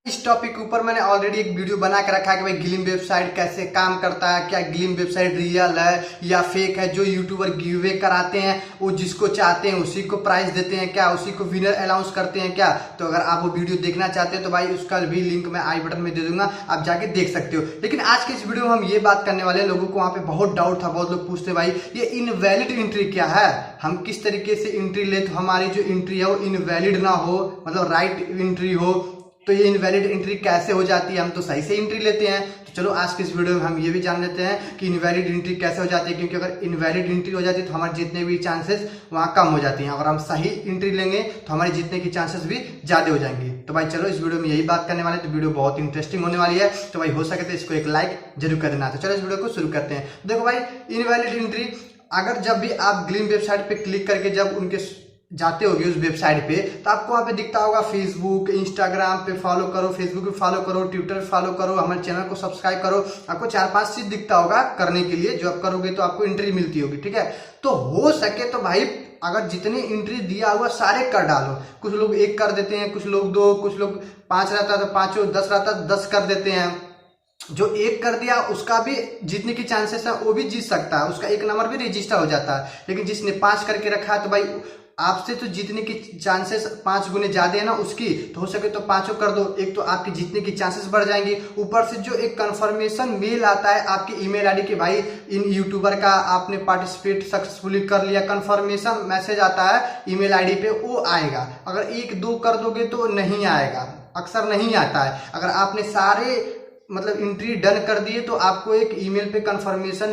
इस टॉपिक के ऊपर मैंने ऑलरेडी एक वीडियो बना के रखा है कि भाई ग्लीम वेबसाइट कैसे काम करता है, क्या ग्लीम वेबसाइट रियल है या फेक है। जो यूट्यूबर गिव अवे कराते हैं वो जिसको चाहते हैं उसी को प्राइज देते हैं क्या, उसी को विनर अनाउंस करते हैं क्या। तो अगर आप वो वीडियो देखना चाहते हैं तो भाई उसका भी लिंक मैं आई बटन में दे दूंगा, आप जाके देख सकते हो। लेकिन आज के इस वीडियो में हम ये बात करने वाले हैं, लोगों को वहां पे बहुत डाउट था, बहुत लोग पूछते भाई ये इनवैलिड एंट्री क्या है, हम किस तरीके से एंट्री ले तो हमारी जो एंट्री है वो इनवैलिड ना हो, मतलब राइट एंट्री हो। तो ये इनवैलिड एंट्री कैसे हो जाती है, हम तो सही से एंट्री लेते हैं। तो चलो आज के इस वीडियो में हम ये भी जान लेते हैं कि इनवैलिड एंट्री कैसे हो जाती है, क्योंकि अगर इनवैलिड एंट्री हो जाती है तो हमारे जीतने भी चांसेस वहाँ कम हो जाती हैं। अगर हम सही एंट्री लेंगे तो हमारे जीतने की चांसेस भी ज्यादा हो जाएंगे। तो भाई चलो इस वीडियो में यही बात करने वाले हैं, तो वीडियो बहुत इंटरेस्टिंग होने वाली है। तो भाई हो सके तो इसको एक लाइक जरूर कर देना। तो चलो इस वीडियो को शुरू करते हैं। देखो भाई इनवैलिड एंट्री, अगर जब भी आप ग्लीम वेबसाइट पे क्लिक करके जब उनके जाते होगे उस वेबसाइट पे, तो आपको वहां पे दिखता होगा फेसबुक इंस्टाग्राम पे फॉलो करो, फेसबुक पे फॉलो करो, ट्विटर पे फॉलो करो, हमारे चैनल को सब्सक्राइब करो। आपको 4-5 चीज दिखता होगा करने के लिए, जो आप करोगे तो आपको एंट्री मिलती होगी, ठीक है। तो हो सके तो भाई अगर जितनी एंट्री दिया हुआ सारे कर डालो। कुछ लोग 1 कर देते हैं, कुछ लोग 2, कुछ लोग 5 रहता है तो 5, 10 रहता है 10 कर देते हैं। जो 1 कर दिया उसका भी जीतने की चांसेस है, वो भी जीत सकता है, उसका 1 नंबर भी रजिस्टर हो जाता है। लेकिन जिसने 5 करके रखा है तो भाई आपसे तो जीतने की चांसेस 5 गुने ज्यादा है ना उसकी, तो हो सके तो 5 कर दो, एक तो आपकी जीतने की चांसेस बढ़ जाएंगी। ऊपर से जो एक कंफर्मेशन मेल आता है आपकी ईमेल आईडी के, भाई इन यूट्यूबर का आपने पार्टिसिपेट सक्सेसफुली कर लिया, कंफर्मेशन मैसेज आता है ईमेल आईडी पे, वो आएगा। अगर 1-2 कर दोगे तो नहीं आएगा, अक्सर नहीं आता है। अगर आपने सारे मतलब एंट्री डन कर दिए तो आपको एक ईमेल पे कंफर्मेशन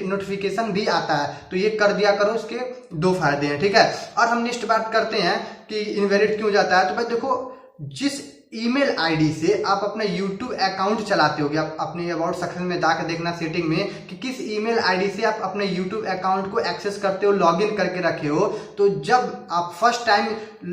नोटिफिकेशन भी आता है। तो ये कर दिया करो, इसके 2 फायदे हैं, ठीक है। और हम नेक्स्ट बात करते हैं कि इनवैलिड क्यों जाता है। तो भाई देखो, जिस ईमेल आईडी से आप अपना यूट्यूब अकाउंट चलाते होगे, आप अपने अबाउट सेक्शन में जाकर देखना सेटिंग में कि किस ईमेल आईडी से आप अपने यूट्यूब अकाउंट को एक्सेस करते हो, लॉगिन करके रखे हो। तो जब आप फर्स्ट टाइम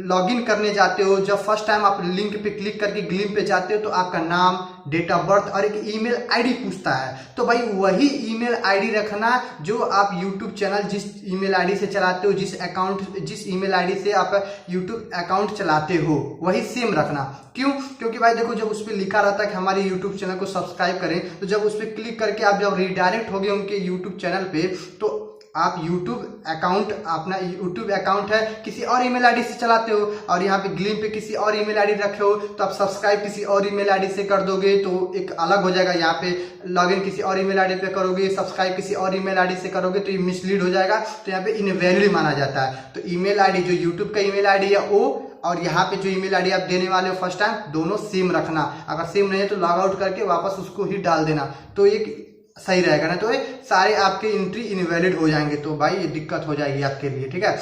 लॉगिन करने जाते हो, जब फर्स्ट टाइम आप लिंक पे क्लिक करके ग्लीम पे जाते हो, तो आपका नाम, डेट ऑफ बर्थ और एक ईमेल आईडी पूछता है। तो भाई वही ईमेल आईडी रखना जो आप यूट्यूब चैनल जिस ईमेल आईडी से चलाते हो, जिस ईमेल आईडी से आप यूट्यूब अकाउंट चलाते हो, वही सेम रखना। क्यों? क्योंकि भाई देखो, जब उस पर लिखा रहता है कि हमारे यूट्यूब चैनल को सब्सक्राइब करें, तो जब उस पर क्लिक करके आप जब रिडायरेक्ट हो गए उनके यूट्यूब चैनल पे, तो आप यूट्यूब अकाउंट, अपना यूट्यूब अकाउंट है किसी और ईमेल आईडी से चलाते हो और यहाँ पे ग्लीम पे किसी और ईमेल आईडी रखे हो, तो आप सब्सक्राइब किसी और ईमेल आईडी से कर दोगे तो एक अलग हो जाएगा। यहाँ पे लॉगिन किसी और ईमेल आईडी पे करोगे, सब्सक्राइब किसी और ईमेल आईडी से करोगे तो ये मिसलीड हो जाएगा, तो यहाँ पे इनवैलिड माना जाता है। तो ईमेल आईडी जो यूट्यूब का ईमेल आईडी है वो, और यहाँ पे जो ईमेल आईडी आप देने वाले हो फर्स्ट टाइम, दोनों सेम रखना। अगर सेम नहीं है तो लॉग आउट करके वापस उसको ही डाल देना, तो एक सही रहेगा ना। तो ये सारे आपके एंट्री इनवैलिड हो जाएंगे, तो भाई ये दिक्कत हो जाएगी आपके लिए, ठीक है।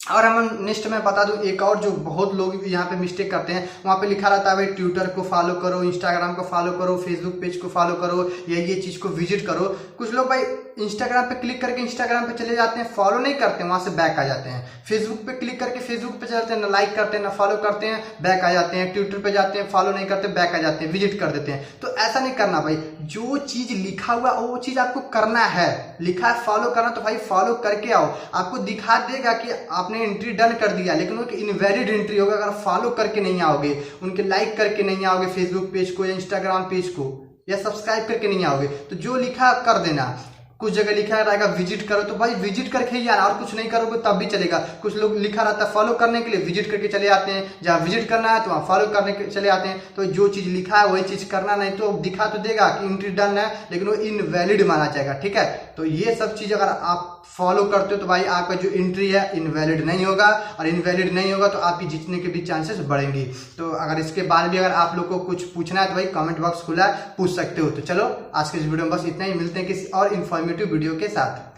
और हम नेक्स्ट में बता दूं एक और जो बहुत लोग यहाँ पे मिस्टेक करते हैं, वहां पे लिखा रहता है भाई ट्विटर को फॉलो करो, इंस्टाग्राम को फॉलो करो, फेसबुक पेज को फॉलो करो, या ये चीज को विजिट करो। कुछ लोग भाई इंस्टाग्राम पे क्लिक करके इंस्टाग्राम पे चले जाते हैं, फॉलो नहीं करते हैं, वहां से बैक आ जाते हैं। फेसबुक पे क्लिक करके फेसबुक पे चलते हैं, ना लाइक करते हैं ना फॉलो करते हैं, बैक आ जाते हैं। ट्विटर पे जाते हैं, फॉलो नहीं करते, बैक आ जाते हैं, विजिट कर देते हैं। तो ऐसा नहीं करना भाई, जो चीज लिखा हुआ वो चीज आपको करना है। लिखा है फॉलो करना, तो भाई फॉलो करके आओ। आपको दिखा देगा कि आपने एंट्री डन कर दिया, लेकिन वो इनवैलिड एंट्री होगा अगर फॉलो करके नहीं आओगे, उनके लाइक करके नहीं आओगे फेसबुक पेज को या इंस्टाग्राम पेज को, या सब्सक्राइब करके नहीं आओगे। तो जो लिखा कर देना। कुछ जगह लिखा रहेगा विजिट करो, तो भाई विजिट करके ही आना, और कुछ नहीं करोगे तब भी चलेगा। कुछ लोग लिखा रहता है फॉलो करने के लिए, विजिट करके चले आते हैं, जहाँ विजिट करना है तो वहाँ फॉलो करने के चले आते हैं। तो जो चीज लिखा है वही चीज करना, नहीं तो दिखा तो देगा कि एंट्री डन है लेकिन वो इनवैलिड माना जाएगा, ठीक है। तो ये सब चीज अगर आप फॉलो करते हो तो भाई आपका जो एंट्री है इनवैलिड नहीं होगा, और इनवैलिड नहीं होगा तो आपकी जीतने के भी चांसेस बढ़ेंगी। तो अगर इसके बाद भी अगर आप लोग को कुछ पूछना है तो भाई कमेंट बॉक्स खुला है, पूछ सकते हो। तो चलो आज के इस वीडियो में बस इतना ही, मिलते हैं किसी और इन्फॉर्मेटिव वीडियो के साथ।